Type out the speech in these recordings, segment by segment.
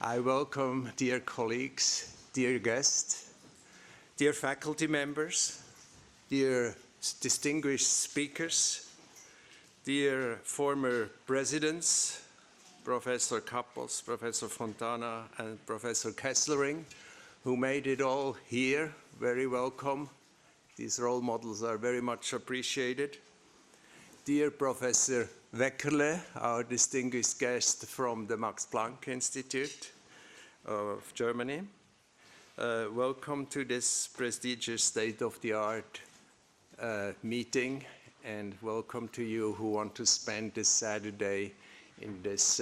I welcome dear colleagues, dear guests, dear faculty members, dear distinguished speakers, dear former presidents, Professor Kappels, Professor Fontana, and Professor Kesslering, who made it all here. Very welcome. These role models are very much appreciated. Dear Professor Weckerle, our distinguished guest from the Max Planck Institute of Germany. Welcome to this prestigious state-of-the-art meeting, and welcome to you who want to spend this Saturday in this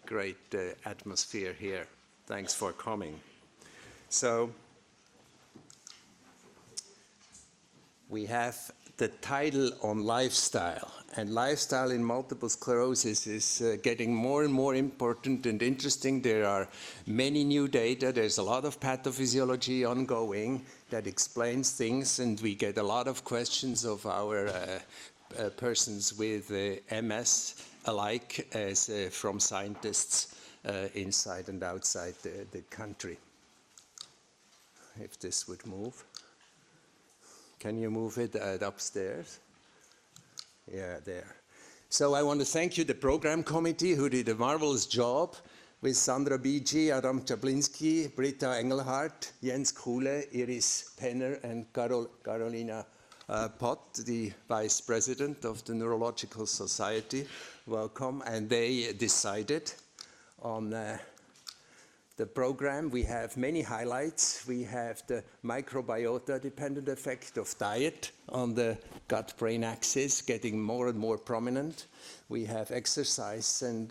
great atmosphere here. Thanks for coming. So, we have the title on lifestyle, and lifestyle in multiple sclerosis is getting more and more important and interesting. There are many new data. There's a lot of pathophysiology ongoing that explains things, and we get a lot of questions of our persons with MS alike as from scientists inside and outside the country. If this would move. Can you move it upstairs? Yeah, there. So I want to thank you, the program committee, who did a marvelous job with Sandra Bigi, Adam Czaplinski, Britta Engelhardt, Jens Kuhle, Iris Penner, and Carolina Pott, the vice president of the Neurological Society. Welcome. And they decided on the program. We have many highlights. We have the microbiota-dependent effect of diet on the gut-brain axis getting more and more prominent. We have exercise and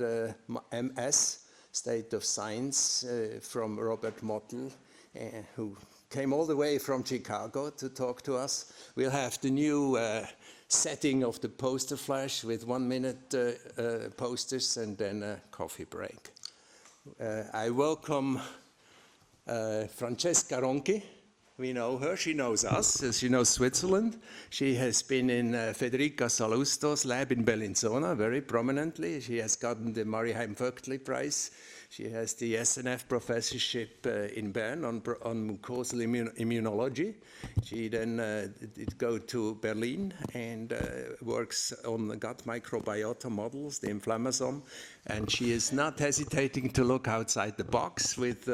MS, state of science, from Robert Motl, who came all the way from Chicago to talk to us. We'll have the new setting of the poster flash with 1-minute posters and then a coffee break. I welcome Francesca Ronchi. We know her, she knows us, she knows Switzerland. She has been in Federica Salusto's lab in Bellinzona very prominently. She has gotten the Mariheim-Vögtli Prize. She has the SNF professorship in Bern on mucosal immunology. She then did go to Berlin and works on the gut microbiota models, the inflammasome. And she is not hesitating to look outside the box with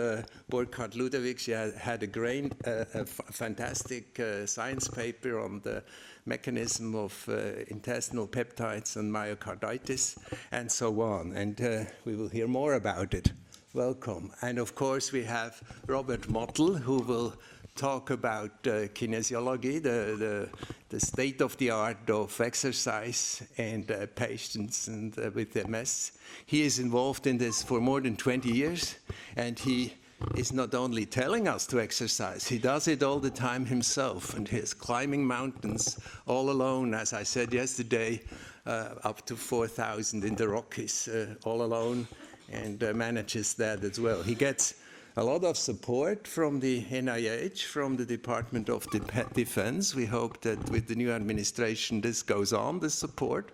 Burkhard Ludewig. She had a fantastic science paper on the mechanism of intestinal peptides and myocarditis, and so on. And we will hear more about it. Welcome. And of course, we have Robert Motl, who will talk about kinesiology, the state of the art of exercise and patients and with MS. He is involved in this for more than 20 years, and he is not only telling us to exercise, he does it all the time himself, and he's climbing mountains all alone, as I said yesterday, up to 4,000 in the Rockies, all alone, and manages that as well. He gets a lot of support from the NIH, from the Department of Defense. We hope that with the new administration this goes on, this support,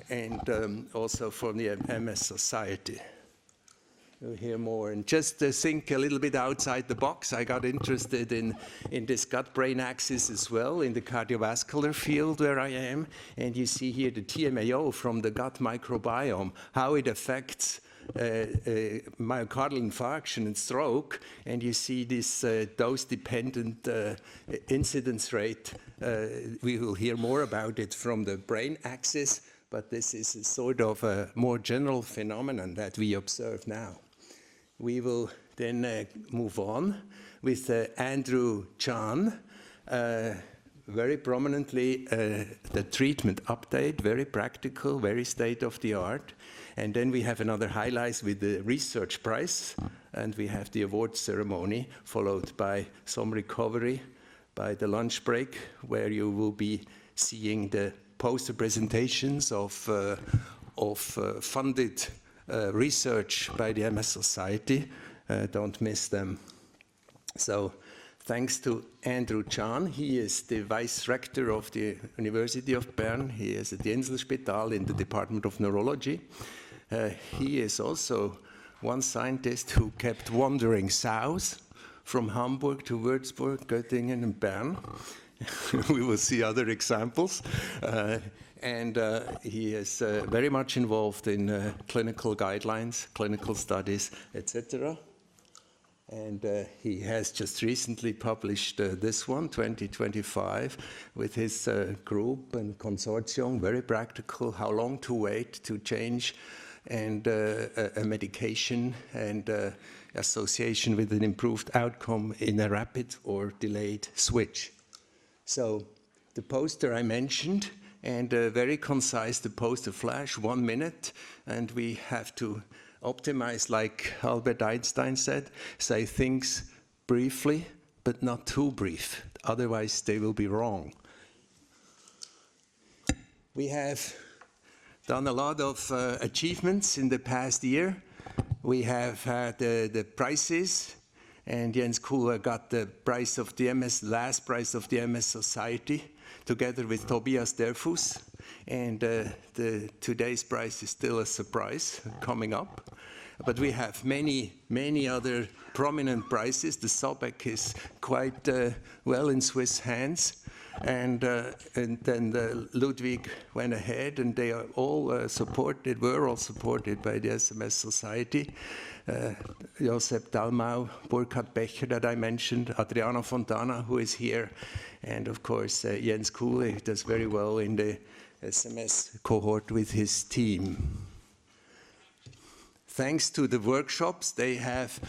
and also from the MS Society. You'll hear more. And just to think a little bit outside the box, I got interested in this gut-brain axis as well, in the cardiovascular field where I am. And you see here the TMAO from the gut microbiome, how it affects myocardial infarction and stroke, and you see this dose-dependent incidence rate. We will hear more about it from the brain axis, but this is a sort of a more general phenomenon that we observe now. We will then move on with Andrew Chan, very prominently the treatment update, very practical, very state-of-the-art. And then we have another highlight with the research prize, and we have the award ceremony, followed by some recovery by the lunch break, where you will be seeing the poster presentations of funded research by the MS Society. Don't miss them. So thanks to Andrew Chan. He is the vice rector of the University of Bern. He is at the Inselspital in the Department of Neurology. He is also one scientist who kept wandering south from Hamburg to Würzburg, Göttingen, and Bern. We will see other examples. And he is very much involved in clinical guidelines, clinical studies, etc. And he has just recently published this one, 2025, with his group and consortium, very practical, how long to wait to change and a medication and association with an improved outcome in a rapid or delayed switch. So the poster I mentioned, and very concise, the poster flash, 1 minute, and we have to optimize, like Albert Einstein said, say things briefly, but not too brief. Otherwise, they will be wrong. We have done a lot of achievements in the past year. We have had the prizes, and Jens Kuhler got the prize of the MS, last prize of the MS Society, together with Tobias Derfus. And today's prize is still a surprise coming up. But we have many, many other prominent prizes. The Sobek is quite well in Swiss hands. And then Ludwig went ahead, and they are all supported, were all supported by the SMS Society. Josep Dalmau, Burkhard Becher that I mentioned, Adriano Fontana, who is here, and of course Jens Kuhle, who does very well in the SMS cohort with his team. Thanks to the workshops, they have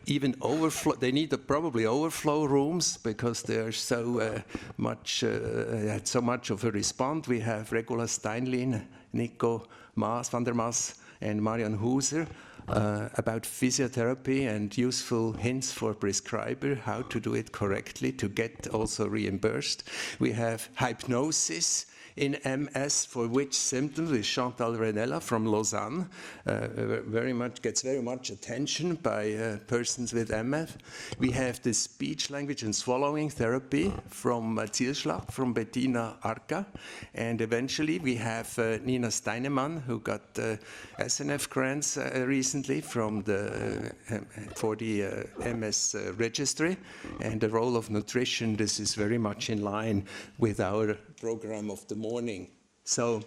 even overflow. They need probably overflow rooms because they are so much had so much of a response. We have Regula Steinlin, Nico Maas, van der Maas, and Marian Huser about physiotherapy and useful hints for prescriber, how to do it correctly to get also reimbursed. We have hypnosis in MS for which symptoms with Chantal Renella from Lausanne. Gets very much attention by persons with MF. We have the speech, language and swallowing therapy from Zielschlag, from Bettina Arca. And eventually we have Nina Steinemann, who got SNF grants recently from for the MS registry. And the role of nutrition, this is very much in line with our program of the morning. So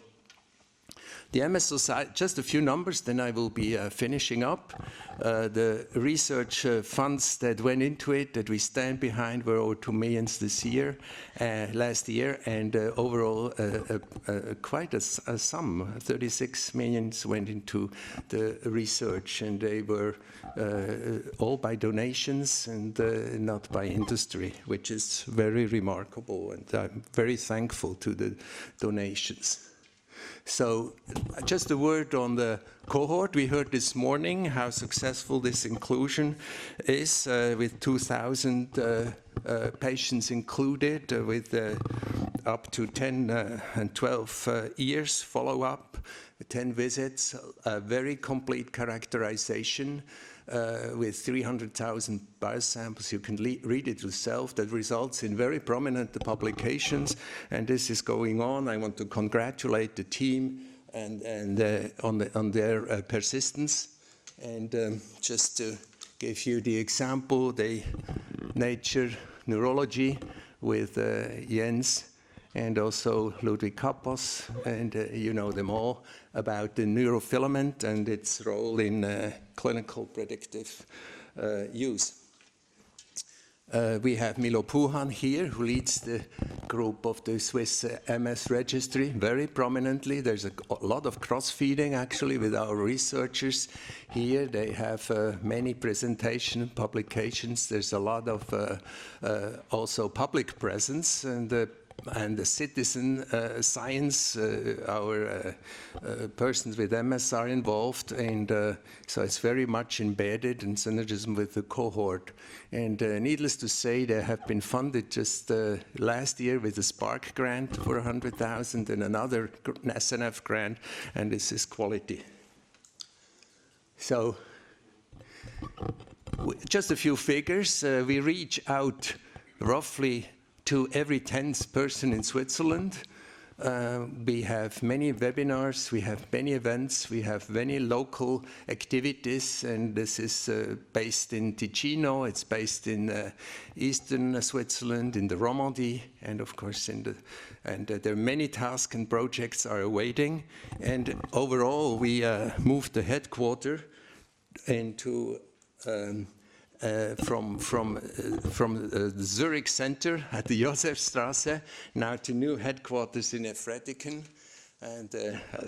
the MS Society, just a few numbers, then I will be finishing up. The research funds that went into it, that we stand behind, were over 2 million this year, last year, and overall quite a sum, 36 million went into the research, and they were all by donations and not by industry, which is very remarkable, and I'm very thankful to the donations. So just a word on the cohort. We heard this morning how successful this inclusion is with 2,000 patients included with up to 10 and 12 years follow-up, 10 visits, a very complete characterization with 300,000 biosamples. You can read it yourself. That results in very prominent publications, and this is going on. I want to congratulate the team and on their persistence. And just to give you the example, the Nature Neurology with Jens and also Ludwig Kappos, and you know them all, about the neurofilament and its role in clinical predictive use. We have Milo Puhan here, who leads the group of the Swiss MS registry very prominently. There's a lot of cross-feeding, actually, with our researchers here. They have many presentation publications. There's a lot of also public presence, and the citizen science, our persons with MS are involved, and so it's very much embedded in synergism with the cohort. And needless to say, they have been funded just last year with a Spark grant for 100,000 and another SNF grant, and this is quality. So just a few figures. We reach out roughly to every 10th person in Switzerland. We have many webinars, we have many events, we have many local activities, and this is based in Ticino, it's based in eastern Switzerland, in the Romandy, and of course there are many tasks and projects are awaiting. And overall, we moved the headquarters into from the Zurich center at the Josefstrasse now to new headquarters in Efretiken. And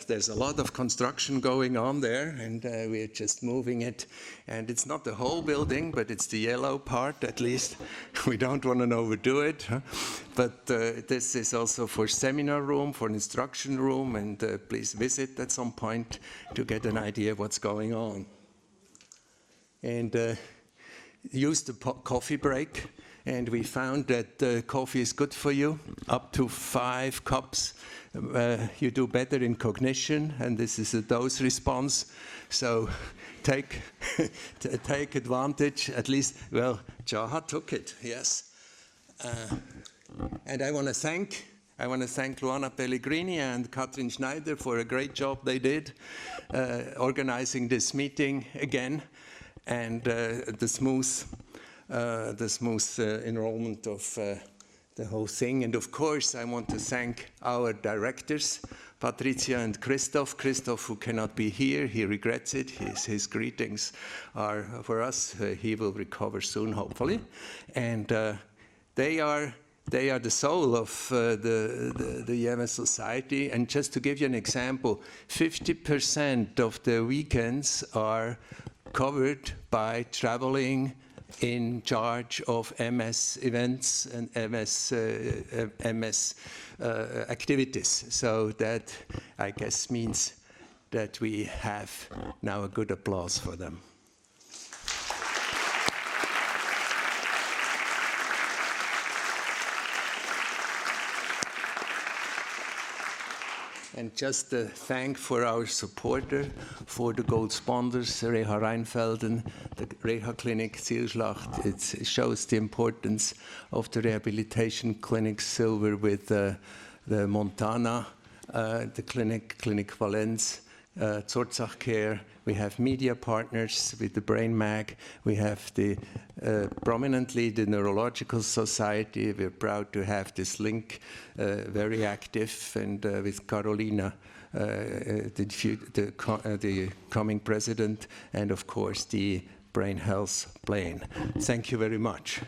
there's a lot of construction going on there, and we're just moving it. And it's not the whole building, but it's the yellow part, at least. We don't want to overdo it. Huh? But this is also for seminar room, for an instruction room, and please visit at some point to get an idea of what's going on. And used the coffee break, and we found that coffee is good for you. Up to 5 cups, you do better in cognition, and this is a dose response. So take advantage. At least, well, Jaha took it, yes. And I want to thank Luana Pellegrini and Katrin Schneider for a great job they did organizing this meeting again. And the smooth enrollment of the whole thing. And of course, I want to thank our directors, Patricia and Christoph. Christoph, who cannot be here, he regrets it. His greetings are for us. He will recover soon, hopefully. And they are the soul of the MS Society. And just to give you an example, 50% of the weekends are covered by traveling in charge of MS events and MS activities. So that, I guess, means that we have now a good applause for them. And just a thank for our supporter, for the gold sponsors, Reha Rheinfelden, the Reha Clinic Zielschlacht. It shows the importance of the rehabilitation clinic, silver with the Montana, the Clinic Valenz, Zorzach Care. We have media partners with the Brain Mag. We have prominently the Neurological Society. We're proud to have this link very active, and with Carolina, the coming president, and of course the Brain Health Plane. Thank you very much.